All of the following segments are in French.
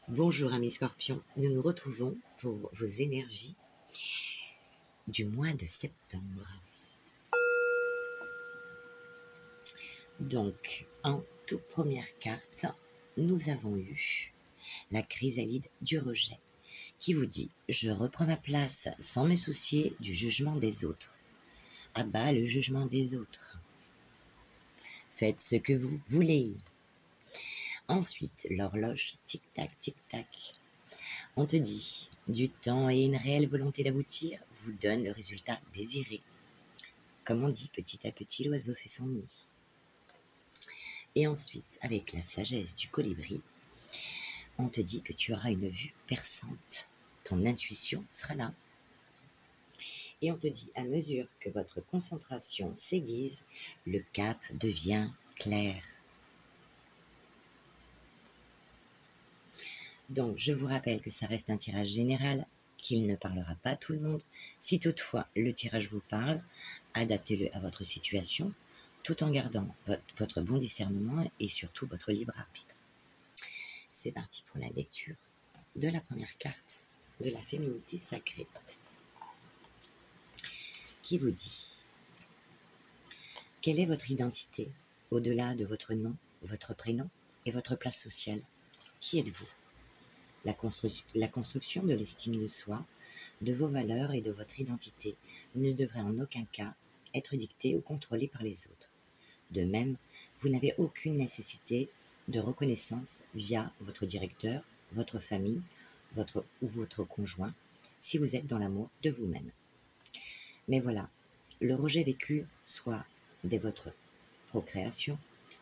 Bonjour amis scorpions, nous nous retrouvons pour vos énergies du mois de septembre. Donc, en toute première carte, nous avons eu la chrysalide du rejet qui vous dit « Je reprends ma place sans me soucier du jugement des autres. À bas le jugement des autres. Faites ce que vous voulez. » Ensuite, l'horloge, tic-tac, tic-tac. On te dit, du temps et une réelle volonté d'aboutir vous donnent le résultat désiré. Comme on dit, petit à petit, l'oiseau fait son nid. Et ensuite, avec la sagesse du colibri, on te dit que tu auras une vue perçante. Ton intuition sera là. Et on te dit, à mesure que votre concentration s'aiguise, le cap devient clair. Donc, je vous rappelle que ça reste un tirage général, qu'il ne parlera pas à tout le monde. Si toutefois le tirage vous parle, adaptez-le à votre situation, tout en gardant votre bon discernement et surtout votre libre arbitre. C'est parti pour la lecture de la première carte de la féminité sacrée, qui vous dit « Quelle est votre identité au-delà de votre nom, votre prénom et votre place sociale? Qui êtes-vous » La construction de l'estime de soi, de vos valeurs et de votre identité ne devrait en aucun cas être dictée ou contrôlée par les autres. De même, vous n'avez aucune nécessité de reconnaissance via votre directeur, votre famille, ou votre conjoint, si vous êtes dans l'amour de vous-même. Mais voilà, le rejet vécu, soit dès votre procréation,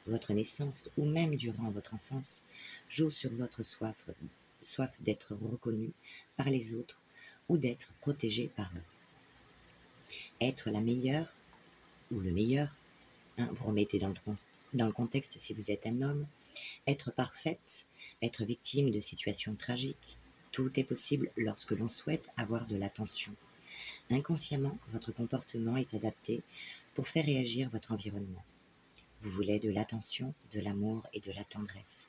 votre naissance ou même durant votre enfance, joue sur votre soif d'être reconnu par les autres ou d'être protégé par eux. Être la meilleure ou le meilleur, vous remettez dans le contexte si vous êtes un homme, être parfaite, être victime de situations tragiques, tout est possible lorsque l'on souhaite avoir de l'attention. Inconsciemment, votre comportement est adapté pour faire réagir votre environnement. Vous voulez de l'attention, de l'amour et de la tendresse.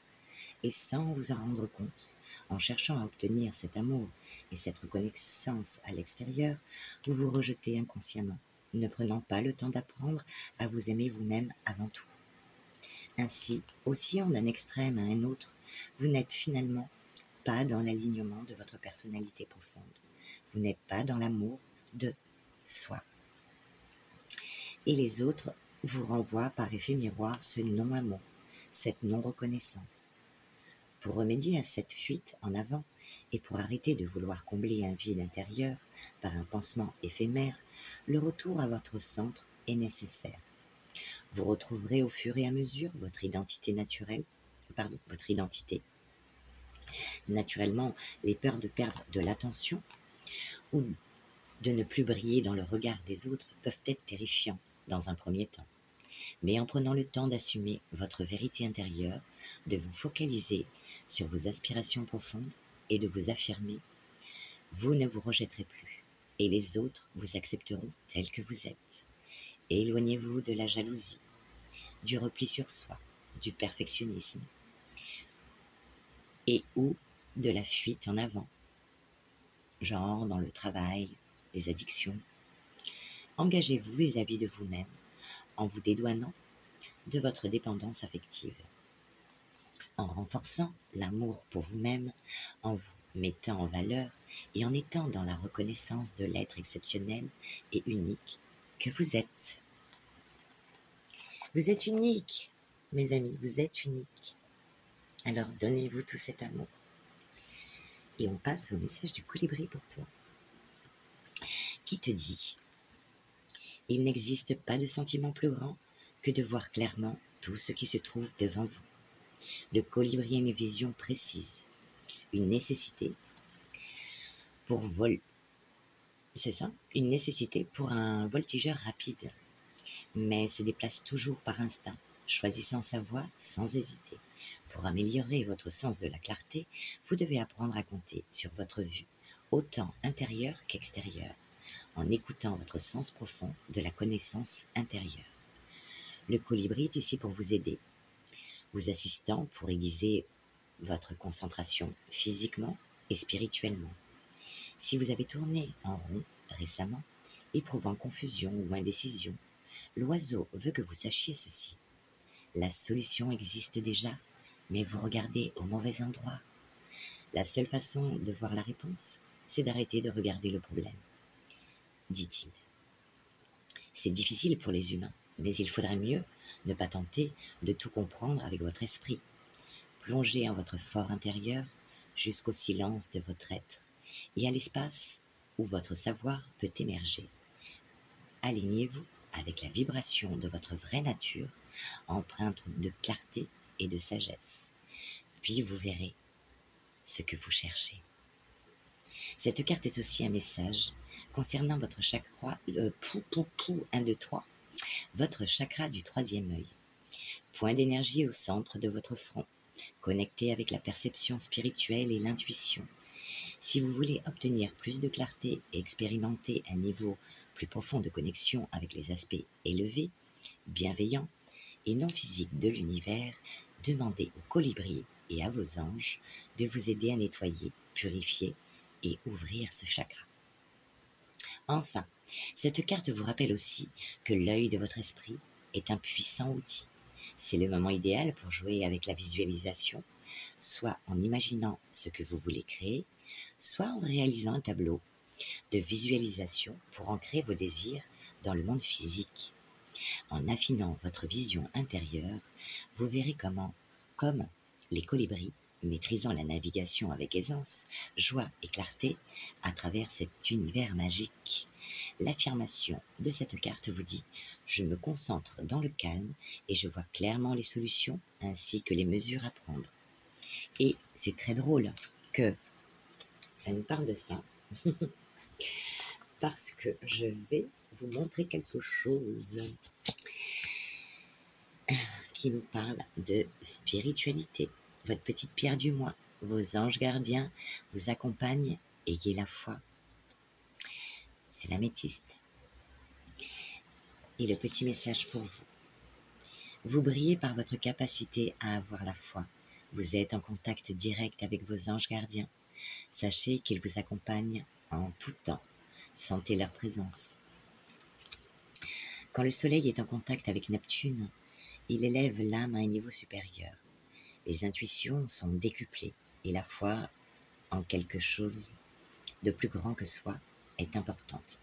Et sans vous en rendre compte, en cherchant à obtenir cet amour et cette reconnaissance à l'extérieur, vous vous rejetez inconsciemment, ne prenant pas le temps d'apprendre à vous aimer vous-même avant tout. Ainsi, oscillant d'un extrême à un autre, vous n'êtes finalement pas dans l'alignement de votre personnalité profonde. Vous n'êtes pas dans l'amour de soi. Et les autres vous renvoient par effet miroir ce non-amour, cette non-reconnaissance. Pour remédier à cette fuite en avant et pour arrêter de vouloir combler un vide intérieur par un pansement éphémère, le retour à votre centre est nécessaire. Vous retrouverez au fur et à mesure votre identité naturelle, votre identité. Naturellement, les peurs de perdre de l'attention ou de ne plus briller dans le regard des autres peuvent être terrifiants dans un premier temps. Mais en prenant le temps d'assumer votre vérité intérieure, de vous focaliser sur vos aspirations profondes et de vous affirmer, vous ne vous rejetterez plus et les autres vous accepteront tel que vous êtes. Éloignez-vous de la jalousie, du repli sur soi, du perfectionnisme et ou de la fuite en avant, genre dans le travail, les addictions. Engagez-vous vis-à-vis de vous-même en vous dédouanant de votre dépendance affective, en renforçant l'amour pour vous-même, en vous mettant en valeur et en étant dans la reconnaissance de l'être exceptionnel et unique que vous êtes. Vous êtes unique, mes amis, vous êtes unique. Alors donnez-vous tout cet amour. Et on passe au message du colibri pour toi, qui te dit « Il n'existe pas de sentiment plus grand que de voir clairement tout ce qui se trouve devant vous. Le colibri a une vision précise, une nécessité pour une nécessité pour un voltigeur rapide, mais se déplace toujours par instinct, choisissant sa voie sans hésiter. Pour améliorer votre sens de la clarté, vous devez apprendre à compter sur votre vue, autant intérieure qu'extérieure, en écoutant votre sens profond de la connaissance intérieure. Le colibri est ici pour vous aider, vous assistant pour aiguiser votre concentration physiquement et spirituellement. Si vous avez tourné en rond récemment, éprouvant confusion ou indécision, l'oiseau veut que vous sachiez ceci. La solution existe déjà, mais vous regardez au mauvais endroit. La seule façon de voir la réponse, c'est d'arrêter de regarder le problème, dit-il. C'est difficile pour les humains, mais il faudrait mieux ne pas tenter de tout comprendre avec votre esprit. Plongez en votre fort intérieur jusqu'au silence de votre être et à l'espace où votre savoir peut émerger. Alignez-vous avec la vibration de votre vraie nature, empreinte de clarté et de sagesse. Puis vous verrez ce que vous cherchez. Cette carte est aussi un message concernant votre chakra, 1, 2, 3, votre chakra du troisième œil. Point d'énergie au centre de votre front, connecté avec la perception spirituelle et l'intuition. Si vous voulez obtenir plus de clarté et expérimenter un niveau plus profond de connexion avec les aspects élevés, bienveillants et non physiques de l'univers, demandez aux colibris et à vos anges de vous aider à nettoyer, purifier et ouvrir ce chakra. Enfin, cette carte vous rappelle aussi que l'œil de votre esprit est un puissant outil. C'est le moment idéal pour jouer avec la visualisation, soit en imaginant ce que vous voulez créer, soit en réalisant un tableau de visualisation pour ancrer vos désirs dans le monde physique. En affinant votre vision intérieure, vous verrez comment, comme les colibris, maîtrisant la navigation avec aisance, joie et clarté à travers cet univers magique. L'affirmation de cette carte vous dit « Je me concentre dans le calme et je vois clairement les solutions ainsi que les mesures à prendre. » Et c'est très drôle que ça nous parle de ça, parce que je vais vous montrer quelque chose qui nous parle de spiritualité. Votre petite pierre du mois, vos anges gardiens vous accompagnent, ayez la foi. C'est l'améthyste. Et le petit message pour vous. Vous brillez par votre capacité à avoir la foi. Vous êtes en contact direct avec vos anges gardiens. Sachez qu'ils vous accompagnent en tout temps. Sentez leur présence. Quand le soleil est en contact avec Neptune, il élève l'âme à un niveau supérieur. Les intuitions sont décuplées et la foi en quelque chose de plus grand que soi est importante.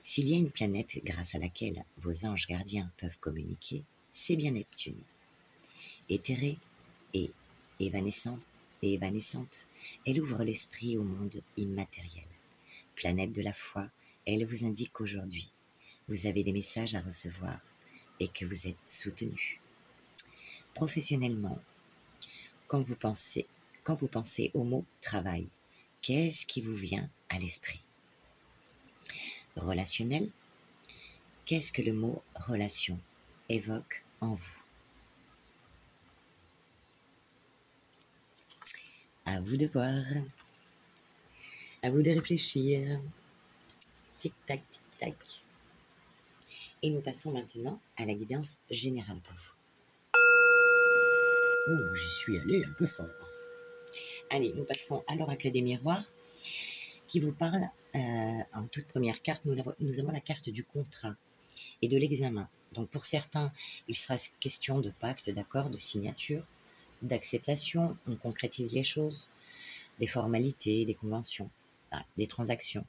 S'il y a une planète grâce à laquelle vos anges gardiens peuvent communiquer, c'est bien Neptune. Éthérée et évanescente, elle ouvre l'esprit au monde immatériel. Planète de la foi, elle vous indique qu'aujourd'hui, vous avez des messages à recevoir et que vous êtes soutenu. Professionnellement, quand vous pensez au mot travail, qu'est-ce qui vous vient à l'esprit? Relationnel, qu'est-ce que le mot relation évoque en vous? À vous de voir, à vous de réfléchir. Tic-tac, tic-tac. Et nous passons maintenant à la guidance générale pour vous. Oh, j'y suis allé un peu fort. Allez, nous passons à l'oracle des miroirs qui vous parle en toute première carte. Nous avons la carte du contrat et de l'examen. Donc pour certains, il sera question de pacte, d'accord, de signature, d'acceptation. On concrétise les choses, des formalités, des conventions, des transactions.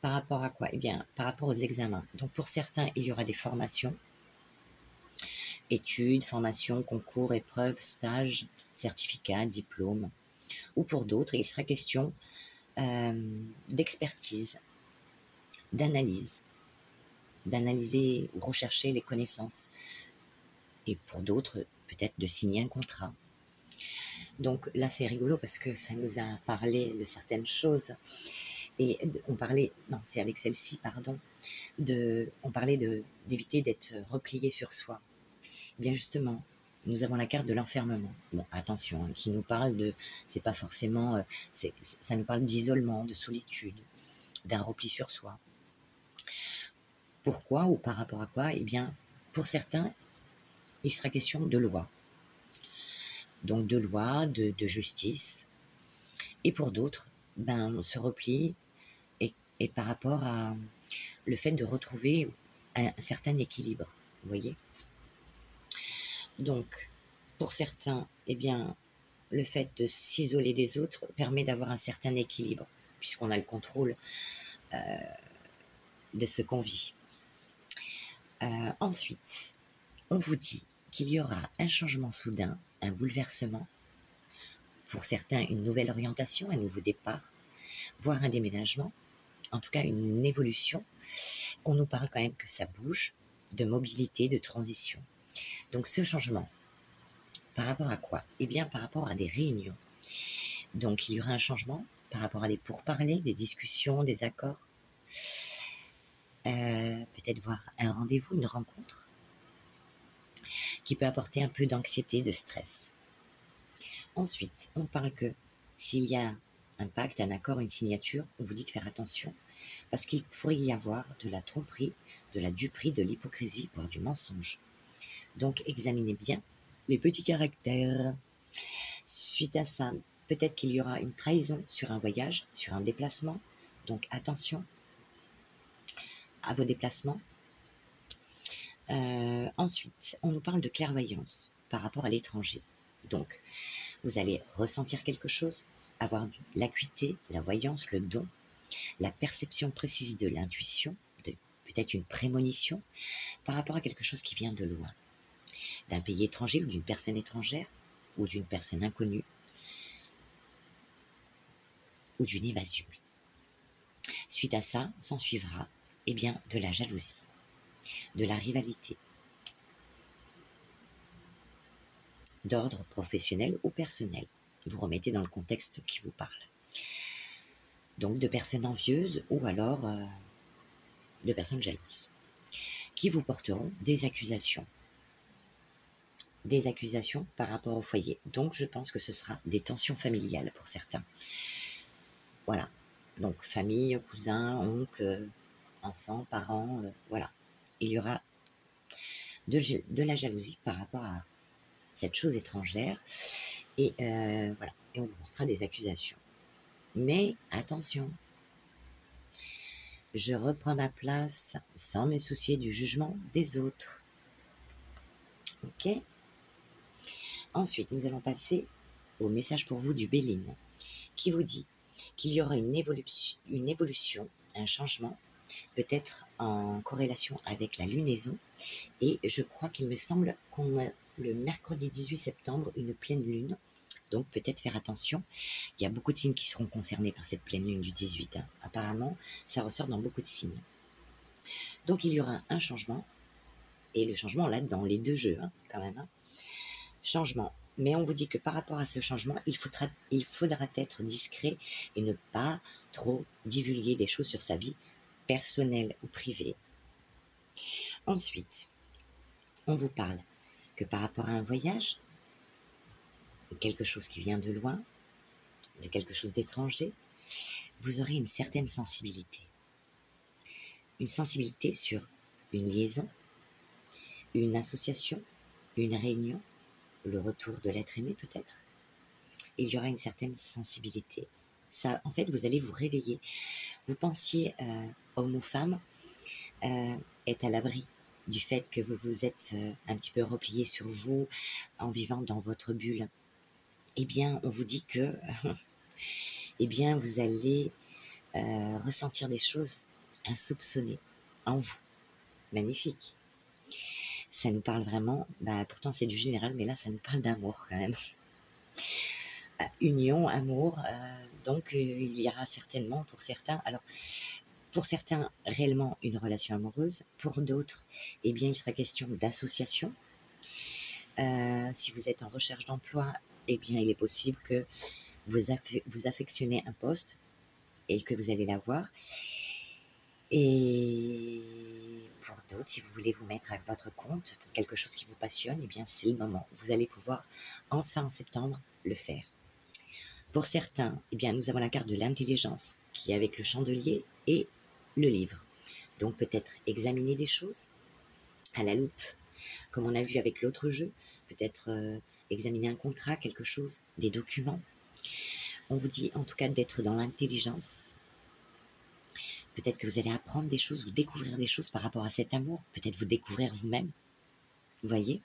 Par rapport à quoi? Eh bien, par rapport aux examens. Donc pour certains, il y aura des formations, études, formations, concours, épreuves, stages, certificats, diplômes. Ou pour d'autres, il sera question d'expertise, d'analyse, d'analyser ou rechercher les connaissances. Et pour d'autres, peut-être de signer un contrat. Donc là, c'est rigolo parce que ça nous a parlé de certaines choses. Et on parlait, non, c'est avec celle-ci, pardon, on parlait d'éviter d'être replié sur soi. Bien justement, nous avons la carte de l'enfermement. Bon, attention, hein, qui nous parle de, c'est pas forcément, ça nous parle d'isolement, de solitude, d'un repli sur soi. Pourquoi ou par rapport à quoi? Eh bien, pour certains, il sera question de loi. donc de loi, de justice. Et pour d'autres, ben, se replie et par rapport à le fait de retrouver un certain équilibre, vous voyez. Donc, pour certains, eh bien, le fait de s'isoler des autres permet d'avoir un certain équilibre, puisqu'on a le contrôle de ce qu'on vit. Ensuite, on vous dit qu'il y aura un changement soudain, un bouleversement, pour certains une nouvelle orientation, un nouveau départ, voire un déménagement, en tout cas une évolution. On nous parle quand même que ça bouge, de mobilité, de transition. Donc ce changement, par rapport à quoi? Eh bien par rapport à des réunions. Donc il y aura un changement par rapport à des pourparlers, des discussions, des accords. Peut-être voir un rendez-vous, une rencontre, qui peut apporter un peu d'anxiété, de stress. Ensuite, on parle que s'il y a un pacte, un accord, une signature, on vous dit de faire attention, parce qu'il pourrait y avoir de la tromperie, de la duperie, de l'hypocrisie, voire du mensonge. Donc examinez bien les petits caractères. Suite à ça, peut-être qu'il y aura une trahison sur un voyage, sur un déplacement. Donc attention à vos déplacements. Ensuite, on nous parle de clairvoyance par rapport à l'étranger. Donc, vous allez ressentir quelque chose, avoir l'acuité, la voyance, le don, la perception précise de l'intuition, peut-être une prémonition par rapport à quelque chose qui vient de loin, d'un pays étranger ou d'une personne étrangère ou d'une personne inconnue ou d'une évasion. Suite à ça, s'ensuivra eh bien, de la jalousie, de la rivalité, d'ordre professionnel ou personnel. Vous remettez dans le contexte qui vous parle. Donc de personnes envieuses ou alors de personnes jalouses, qui vous porteront des accusations par rapport au foyer. Donc je pense que ce sera des tensions familiales pour certains. Voilà, donc famille, cousins, oncles, enfants, parents, voilà. Il y aura de la jalousie par rapport à cette chose étrangère et voilà, et on vous portera des accusations. Mais attention, je reprends ma place sans me soucier du jugement des autres. Ok? Ensuite, nous allons passer au message pour vous du Béline, qui vous dit qu'il y aura une évolution, un changement, peut-être en corrélation avec la lunaison. Et je crois qu'il me semble qu'on a le mercredi 18 septembre une pleine lune. Donc peut-être faire attention. Il y a beaucoup de signes qui seront concernés par cette pleine lune du 18. Hein. Apparemment, ça ressort dans beaucoup de signes. Donc il y aura un changement. Et le changement, là, dans les deux jeux, hein, quand même. Hein. Changement. Mais on vous dit que par rapport à ce changement, il faudra être discret et ne pas trop divulguer des choses sur sa vie personnelle ou privée. Ensuite, on vous parle que par rapport à un voyage, de quelque chose qui vient de loin, de quelque chose d'étranger, vous aurez une certaine sensibilité. Une sensibilité sur une liaison, une association, une réunion, le retour de l'être aimé peut-être. Il y aura une certaine sensibilité. Ça, en fait, vous allez vous réveiller. Vous pensiez, homme ou femme, être à l'abri du fait que vous vous êtes un petit peu replié sur vous en vivant dans votre bulle. Eh bien, on vous dit que eh bien, vous allez ressentir des choses insoupçonnées en vous. Magnifique. Ça nous parle vraiment, pourtant c'est du général, mais là ça nous parle d'amour quand même. Union, amour, donc il y aura certainement pour certains, alors pour certains réellement une relation amoureuse, pour d'autres, eh bien il sera question d'association. Si vous êtes en recherche d'emploi, eh bien il est possible que vous affectionnez un poste et que vous allez l'avoir. Et pour d'autres, si vous voulez vous mettre à votre compte pour quelque chose qui vous passionne, eh bien c'est le moment. Vous allez pouvoir enfin en septembre le faire. Pour certains, eh bien nous avons la carte de l'intelligence qui est avec le chandelier et le livre. Donc peut-être examiner des choses à la loupe, comme on a vu avec l'autre jeu, peut-être examiner un contrat, quelque chose, des documents. On vous dit en tout cas d'être dans l'intelligence. Peut-être que vous allez apprendre des choses ou découvrir des choses par rapport à cet amour. Peut-être vous découvrir vous-même. Vous voyez,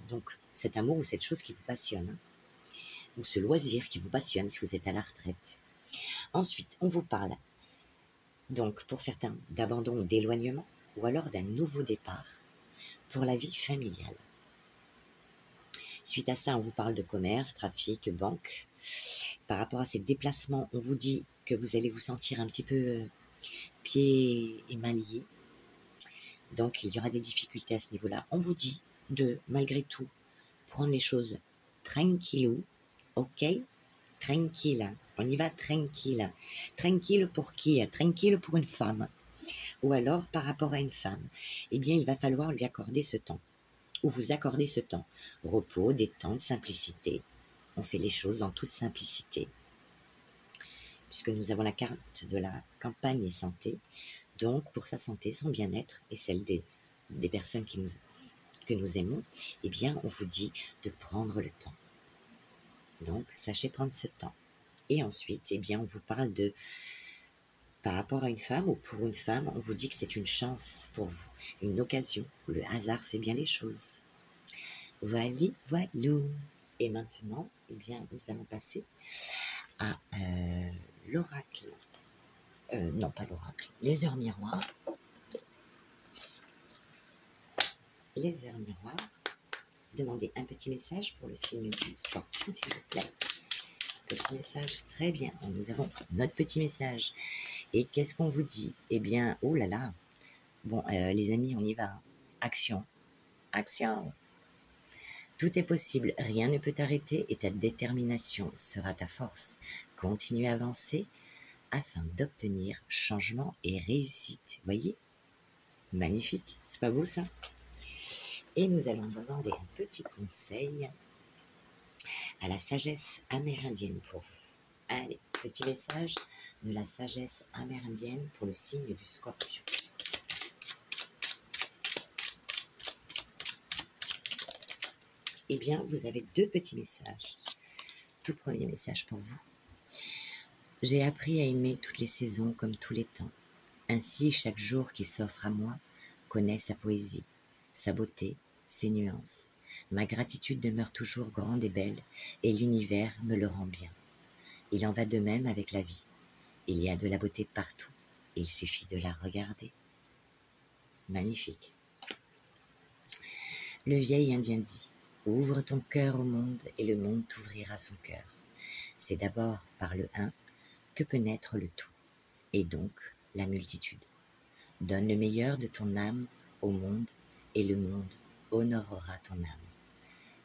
donc cet amour ou cette chose qui vous passionne, hein, ou ce loisir qui vous passionne si vous êtes à la retraite. Ensuite, on vous parle donc pour certains d'abandon ou d'éloignement, ou alors d'un nouveau départ pour la vie familiale. Suite à ça, on vous parle de commerce, trafic, banque. Par rapport à ces déplacements, on vous dit que vous allez vous sentir un petit peu pieds et mains liés. Donc, il y aura des difficultés à ce niveau-là. On vous dit de, malgré tout, prendre les choses tranquillou, ok? Tranquille, on y va tranquille. Tranquille pour qui? Tranquille pour une femme. Ou alors, par rapport à une femme, eh bien, il va falloir lui accorder ce temps. Ou vous accorder ce temps. Repos, détente, simplicité. On fait les choses en toute simplicité. Puisque nous avons la carte de la campagne et santé. Donc, pour sa santé, son bien-être et celle des personnes que nous aimons, eh bien, on vous dit de prendre le temps. Donc, sachez prendre ce temps. Et ensuite, eh bien, on vous parle de, par rapport à une femme ou pour une femme, on vous dit que c'est une chance pour vous, une occasion. Le hasard fait bien les choses. Voilà, voilou. Et maintenant, eh bien, nous allons passer à l'oracle. Non, pas l'oracle. Les heures miroirs. Les heures miroirs. Demandez un petit message pour le signe du Scorpion, s'il vous plaît. Petit message, très bien. Nous avons notre petit message. Et qu'est-ce qu'on vous dit? Eh bien, oh là là. Bon, les amis, on y va. Action. Action. Tout est possible, rien ne peut t'arrêter et ta détermination sera ta force. Continue à avancer afin d'obtenir changement et réussite. Voyez? Magnifique. C'est pas beau ça? Et nous allons demander un petit conseil à la sagesse amérindienne pour vous. Allez, petit message de la sagesse amérindienne pour le signe du Scorpion. Eh bien, vous avez deux petits messages. Tout premier message pour vous. J'ai appris à aimer toutes les saisons comme tous les temps. Ainsi, chaque jour qui s'offre à moi connaît sa poésie, sa beauté, ses nuances. Ma gratitude demeure toujours grande et belle, et l'univers me le rend bien. Il en va de même avec la vie. Il y a de la beauté partout, il suffit de la regarder. Magnifique. Le vieil Indien dit, ouvre ton cœur au monde et le monde t'ouvrira son cœur. C'est d'abord par le un que peut naître le tout, et donc la multitude. Donne le meilleur de ton âme au monde, et le monde honorera ton âme.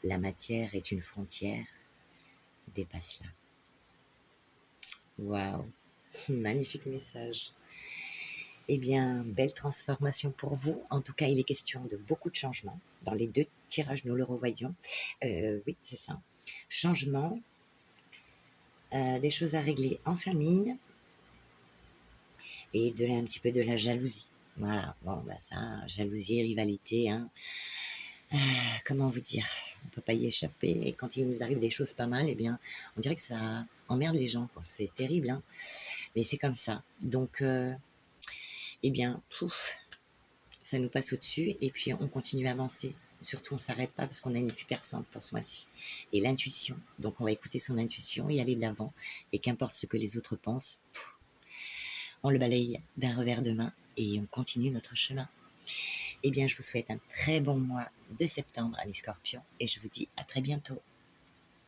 La matière est une frontière, dépasse-la. Waouh, magnifique message. Eh bien, belle transformation pour vous. En tout cas, il est question de beaucoup de changements. Dans les deux tirages, nous le revoyons. Oui, c'est ça. Changement, des choses à régler en famille et un petit peu de la jalousie. Voilà, bon, bah ça, jalousie, rivalité, hein. Comment vous dire? On ne peut pas y échapper. Et quand il nous arrive des choses pas mal, eh bien, on dirait que ça emmerde les gens, quoi. C'est terrible, hein. Mais c'est comme ça. Donc, eh bien, ça nous passe au-dessus et puis on continue à avancer. Surtout, on ne s'arrête pas parce qu'on a une vue perçante pour ce mois-ci. Et l'intuition. Donc, on va écouter son intuition et aller de l'avant. Et qu'importe ce que les autres pensent, on le balaye d'un revers de main et on continue notre chemin. Eh bien, je vous souhaite un très bon mois de septembre, amis Scorpions, et je vous dis à très bientôt.